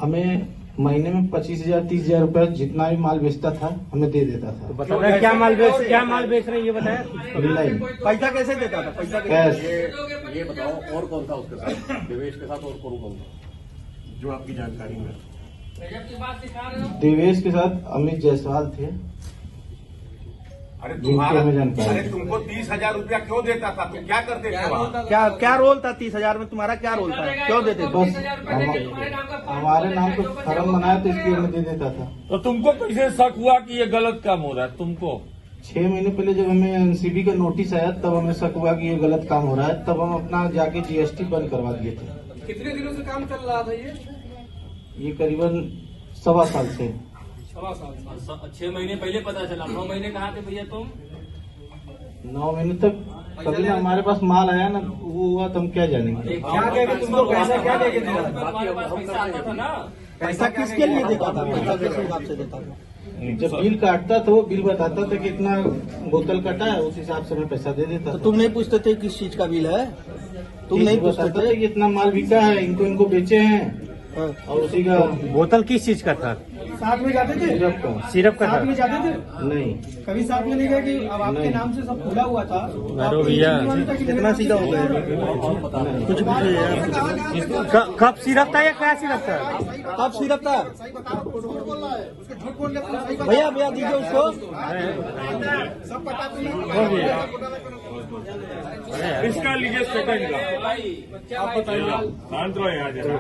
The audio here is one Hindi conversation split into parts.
हमें महीने में 25,000 30,000 रुपए जितना भी माल बेचता था हमें दे देता था। तो बताओ क्या माल बेच रहे हैं ये बताया। रिलायंस पैसा कैसे देता था? पैसा कैश। ये बताओ और कौन था उसके साथ, देवेश के साथ और कौन था जो आपकी जानकारी में? देवेश के साथ अमित जायसवाल थे। अरे तुमको 30,000 रुपया क्यों देता था? तुम क्या करते थे वहाँ? क्या रोल था? 30,000 में तुम्हारा क्या रोल था? क्यों देते थे? बस हमारे नाम पे फर्म बनाया तो इसलिए हमें दे देता था। तो तुमको कैसे शक हुआ कि ये गलत काम हो रहा है? तुमको 6 महीने पहले जब हमें एनसीबी का नोटिस आया तब हमें शक हुआ कि ये गलत काम हो रहा है, तब हम अपना जाके जीएसटी बंद करवा दिए थे। कितने दिनों से काम चल रहा था ये करीबन 1.25 साल से। 6 महीने पहले पता चला, 9 महीने कहाँ थे भैया तुम? 9 महीने तक कभी ना हमारे पास माल आया ना वो हुआ तो हम क्या जानेंगे। क्या देके तुमको पैसा क्या देके दिया? पैसा आता था ना। पैसा किसके लिए देता था? पैसा किस हिसाब से देता था? जब बिल काटता था वो बिल बताता था कि इतना बोतल कटा है, उस हिसाब से मैं पैसा दे देता तो था। तुम नहीं पूछते थे किस चीज का बिल है? तुम नहीं पूछते बताता था थे? कि इतना माल बिका है, इनको बेचे हैं और उसी का बोतल किस चीज का था? साथ में जाते थे? सिरप का सिरप का था। जाते थे? नहीं। कभी साथ में नहीं गए कि अब आपके नहीं। नाम से सब खुला हुआ था? अरे भैया कितना सीधा हो गया? कुछ कब सिरप था या क्या सिरप था? कब सिरप था? भैया दीजिए उसको। इसका लीजिए सेकंड का आप बताइए। शांत रहो यहाँ जरा।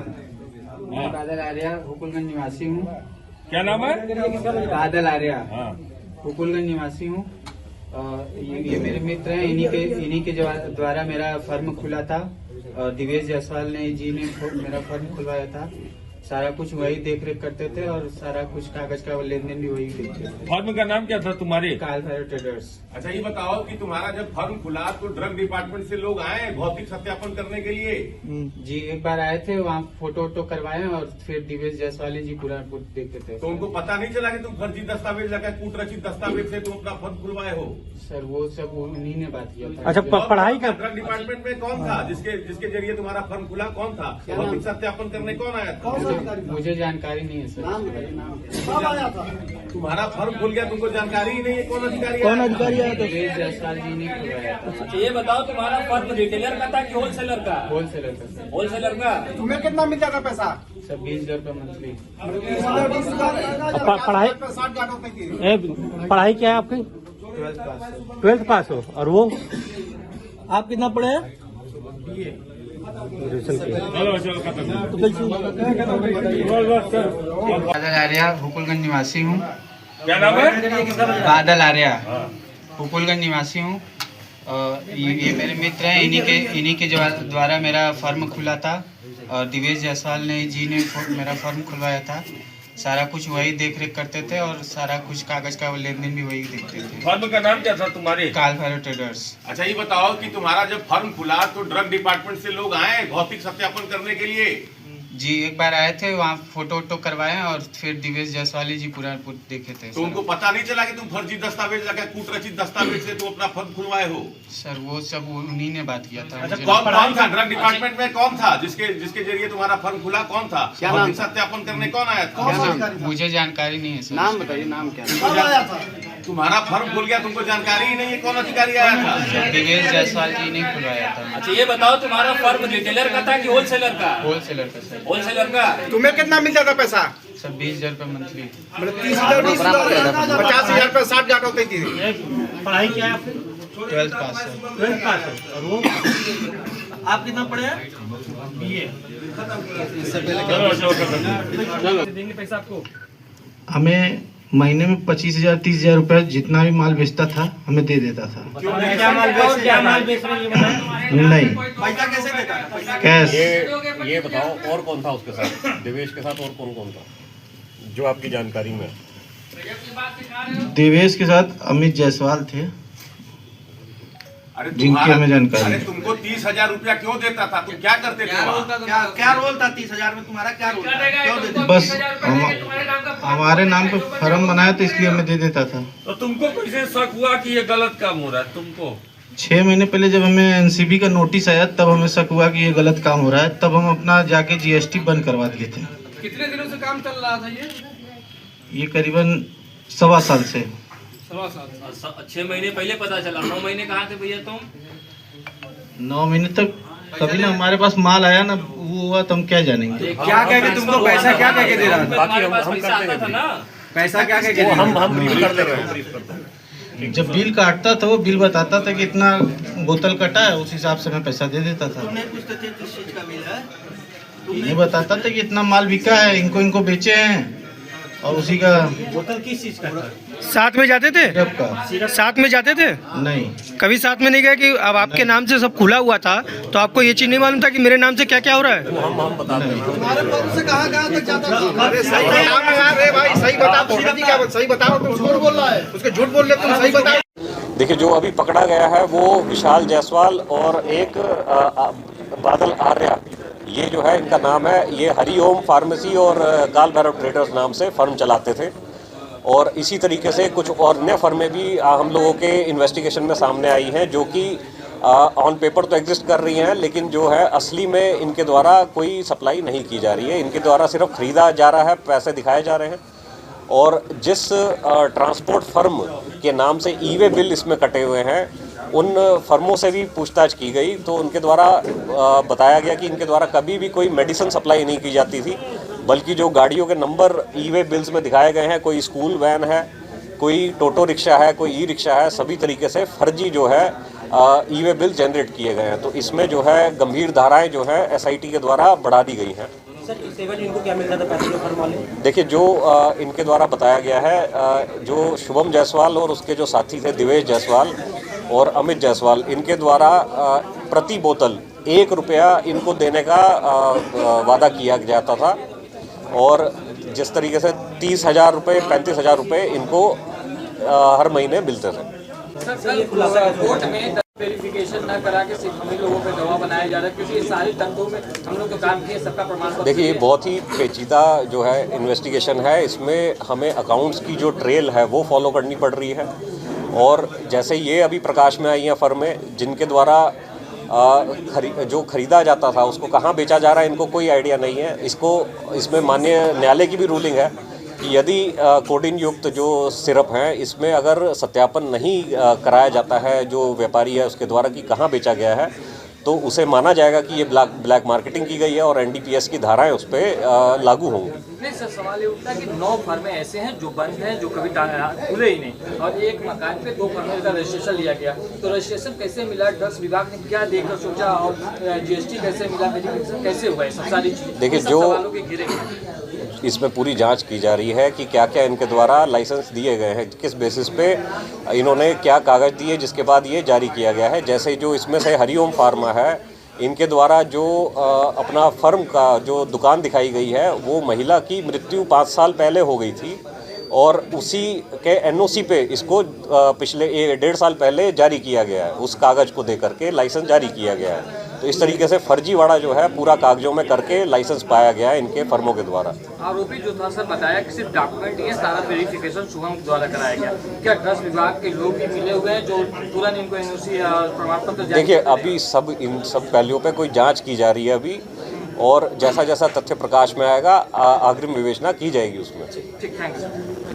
बादल आर्या हुकुलगंज निवासी हूँ। क्या नाम है? बादल आर्या हाँ। हुकुलगंज निवासी हूँ। ये मेरे मित्र हैं, इन्हीं के द्वारा मेरा फर्म खुला था और दिवेश जायसवाल जी ने मेरा फर्म खुलवाया था। सारा कुछ वही देख रेख करते थे और सारा कुछ कागज का लेन देन भी वही देखते थे। फर्म का नाम क्या था तुम्हारे? काल भैरव ट्रेडर्स। अच्छा ये बताओ कि तुम्हारा जब फर्म खुला तो ड्रग डिपार्टमेंट से लोग आए भौतिक सत्यापन करने के लिए? जी एक बार आए थे, वहाँ फोटो वोटो करवाए और फिर दिवेश जायसवाल जी पूरा देखते थे। तो उनको पता नहीं चला कि तुम फर्जी दस्तावेज लगा कूटरचित दस्तावेज से तुम अपना फर्म खुलवाए हो? सर वो सब उन्हीं ने बात किया था। अच्छा पढ़ाई का ड्रग डिपार्टमेंट में कौन था जिसके जरिए तुम्हारा फर्म खुला? कौन था? भौतिक सत्यापन करने कौन आया था? मुझे जानकारी नहीं है सर। तुम्हारा फर्म खुल गया, तुमको जानकारी ही नहीं है कौन अधिकारी? कौन अधिकारी आया था? दिवेश जायसवाल जी ने खुलवाया था। ये बताओ तुम्हारा फर्म रिटेलर का था कि होलसेलर का? होलसेलर का सर। होलसेलर का। तुम्हें कितना मिल जाता पैसा? सर 20,000 रुपये मंथली। पढ़ाई क्या है आपकी? 12th पास। 12th पास हो और वो आप कितना पढ़े हैं? चलो खत्म। बादल आर्या हुकुलगंज निवासी हूँ। क्या नाम है? बादल आर्या हुकुलगंज निवासी हूँ। ये मेरे मित्र हैं, इन्हीं के द्वारा मेरा फर्म खुला था और दिवेश जायसवाल जी ने मेरा फर्म खुलवाया था। सारा कुछ वही देख रेख करते थे और सारा कुछ कागज का लेन देन भी वही देखते थे। फर्म का नाम क्या था तुम्हारे? काल भैरव ट्रेडर्स। अच्छा ये बताओ कि तुम्हारा जब फर्म खुला तो ड्रग डिपार्टमेंट से लोग आए भौतिक सत्यापन करने के लिए? जी एक बार आए थे, वहाँ फोटो वोटो करवाए और फिर दिवेश जायसवाल जी पूरा देखे थे। तो उनको पता नहीं चला कि तुम फर्जी दस्तावेज लगा कूटरचित दस्तावेज से तुम अपना फर्म खुलवाए हो? सर वो सब उन्हीं ने बात किया था। अच्छा मुझे कौन था ड्रग डिपार्टमेंट में? कौन था जिसके जरिए तुम्हारा फर्म खुला? कौन था? भौतिक सत्यापन करने कौन आया था? मुझे जानकारी नहीं है सर। नाम बताइए, नाम क्या? तुम्हारा फर्म खुल गया, तुमको जानकारी ही नहीं है कौन अधिकारी आया था? दिवेश जायसवाल जी ने खुलवाया था। अच्छा ये बताओ तुम्हारा फर्म रिटेलर का था कि होलसेलर का? होलसेलर का सर। होलसेलर का। तुम्हें कितना मिल जाता पैसा? सर 20,000 रुपये मंथली। 30,000, 50,000 रुपये 60,000 होती थी। पढ़ाई क्या है आपकी? 12th पास सर। 12th पास हो और वो आप कितना पढ़े हैं? चलो देंगे पैसा आपको? हमें महीने में 25,000 30,000 रुपए जितना भी माल बेचता था हमें दे देता था। क्या माल बेच रहे हैं ये बताया। नहीं। पैसा कैसे देता था? कैश। ये बताओ और कौन था उसके साथ, देवेश के साथ और कौन था जो आपकी जानकारी में? देवेश के साथ अमित जायसवाल थे। अरे जिनकी हमें जानकारी अरे है। तुमको 30,000 रुपया क्यों देता था? तुम क्या करते थे वहाँ? क्या रोल था? 30,000 में तुम्हारा क्या रोल था? क्यों देते? बस हमारे नाम पे फर्म बनाया तो इसलिए हमें दे देता था। तो तुमको कैसे शक हुआ कि ये गलत काम हो रहा है? तुमको 6 महीने पहले जब हमें एनसीबी का नोटिस आया तब हमें शक हुआ कि ये गलत काम हो रहा है, तब हम अपना जाके जीएसटी बंद करवा दिए थे। कितने दिनों से काम चल रहा था ये करीबन 1.25 साल से। 6 महीने पहले पता चला, 9 महीने कहाँ थे भैया तुम? 9 महीने तक कभी ना हमारे पास माल आया ना वो हुआ तो हम क्या जानेंगे। क्या कह के तुमको पैसा क्या कह के दे रहा था? बाकी हम पैसा आता था ना, पैसा क्या कह के वो दे रहा था? हम ब्रीफ कर दे रहे हैं, ब्रीफ करते हैं। जब बिल काटता था वो बिल बताता था कि इतना बोतल कटा है, उस हिसाब से मैं पैसा दे देता था। ये बताता था कि इतना माल बिका है, इनको बेचे हैं और उसी का। बोतल किस चीज का था? साथ में जाते थे? सिरप का। साथ में जाते थे? नहीं, कभी साथ में नहीं गए कि अब आपके नाम से सब खुला हुआ था तो आपको ये चीज नहीं मालूम था कि मेरे नाम से क्या क्या हो रहा है? हम बताते हैं। तुम्हारे फर्म से कहाँ तक जाता था? अरे सही भाई, सही बताओ, सही बताओ, तुम झूठ बोल रहा है, उसके झूठ बोल रहे तुम, सही बताओ। देखिए, जो अभी पकड़ा गया है वो विशाल जायसवाल और एक बादल आर्या, ये जो है इनका नाम है। ये हरिओम फार्मेसी और काल भैरव ट्रेडर्स नाम से फर्म चलाते थे और इसी तरीके से कुछ और अन्य फर्में भी हम लोगों के इन्वेस्टिगेशन में सामने आई हैं जो कि ऑन पेपर तो एग्जिस्ट कर रही हैं, लेकिन जो है असली में इनके द्वारा कोई सप्लाई नहीं की जा रही है। इनके द्वारा सिर्फ खरीदा जा रहा है, पैसे दिखाए जा रहे हैं। और जिस ट्रांसपोर्ट फर्म के नाम से ई-वे बिल इसमें कटे हुए हैं, उन फर्मों से भी पूछताछ की गई तो उनके द्वारा बताया गया कि इनके द्वारा कभी भी कोई मेडिसिन सप्लाई नहीं की जाती थी, बल्कि जो गाड़ियों के नंबर ई-वे बिल्स में दिखाए गए हैं, कोई स्कूल वैन है, कोई टोटो रिक्शा है, कोई ई रिक्शा है, सभी तरीके से फर्जी जो है ई-वे बिल जनरेट किए गए हैं। तो इसमें जो है गंभीर धाराएं जो है SIT के द्वारा बढ़ा दी गई हैं। इनको क्या मिल रहा था पैसे फर्म वाले? देखिए, जो इनके द्वारा बताया गया है, जो शुभम जायसवाल और उसके जो साथी थे दिवेश जायसवाल और अमित जायसवाल, इनके द्वारा प्रति बोतल 1 रुपया इनको देने का वादा किया जाता था और जिस तरीके से 30,000 रुपये 35,000 रुपये इनको हर महीने मिलते थे। कोर्ट में वेरिफिकेशन न करा के सिर्फ हम ही लोगों पे गवाह बनाया जा रहा है, क्योंकि ये सारी तंत्रों में हम लोग तो काम किए, सबका प्रमाण पत्र। देखिए, ये बहुत ही पेचीदा जो है इन्वेस्टिगेशन है। इसमें हमें अकाउंट्स की जो ट्रेल है वो फॉलो करनी पड़ रही है और जैसे ये अभी प्रकाश में आई हैं फर्में जिनके द्वारा जो खरीदा जाता था उसको कहाँ बेचा जा रहा है इनको कोई आइडिया नहीं है। इसमें माननीय न्यायालय की भी रूलिंग है कि यदि कोडिन युक्त जो सिरप हैं इसमें अगर सत्यापन नहीं कराया जाता है जो व्यापारी है उसके द्वारा कि कहाँ बेचा गया है, तो उसे माना जाएगा कि ये ब्लैक मार्केटिंग की गई है और NDPS की धाराएं उस पर लागू होंगी। नहीं सर, सवाल ये उठता है कि 9 फर्में ऐसे हैं जो बंद हैं, जो कभी खुले ही नहीं, और एक मकान पे 2 फर्में का रजिस्ट्रेशन लिया गया। तो रजिस्ट्रेशन कैसे मिला? ड्रग्स विभाग ने क्या देखकर सोचा और GST कैसे मिला, वेरिफिकेशन कैसे हुआ, है सब सारी चीजें देखिए, जो इसमें पूरी जांच की जा रही है कि क्या क्या इनके द्वारा लाइसेंस दिए गए हैं, किस बेसिस पे इन्होंने क्या कागज़ दिए जिसके बाद ये जारी किया गया है। जैसे जो इसमें से हरिओम फार्मा है, इनके द्वारा जो अपना फर्म का जो दुकान दिखाई गई है वो महिला की मृत्यु 5 साल पहले हो गई थी और उसी के NOC पे इसको पिछले 1.5 साल पहले जारी किया गया है। उस कागज़ को दे करके लाइसेंस जारी किया गया है। तो इस तरीके से फर्जीवाड़ा जो है पूरा कागजों में करके लाइसेंस पाया गया है इनके फर्मों के द्वारा। आरोपी जो था सर बताया कि सिर्फ डॉक्यूमेंट ये सारा वेरिफिकेशन शुभम द्वारा कराया गया। क्या ड्रग्स विभाग के लोग भी मिले हुए हैं जो तुरंत इनको NOC प्रमाण पत्र? देखिए, अभी इन सब पहलुओं पे कोई जांच की जा रही है अभी और जैसा जैसा तथ्य प्रकाश में आएगा अग्रिम विवेचना की जाएगी उसमें। ठीक, थैंक यू।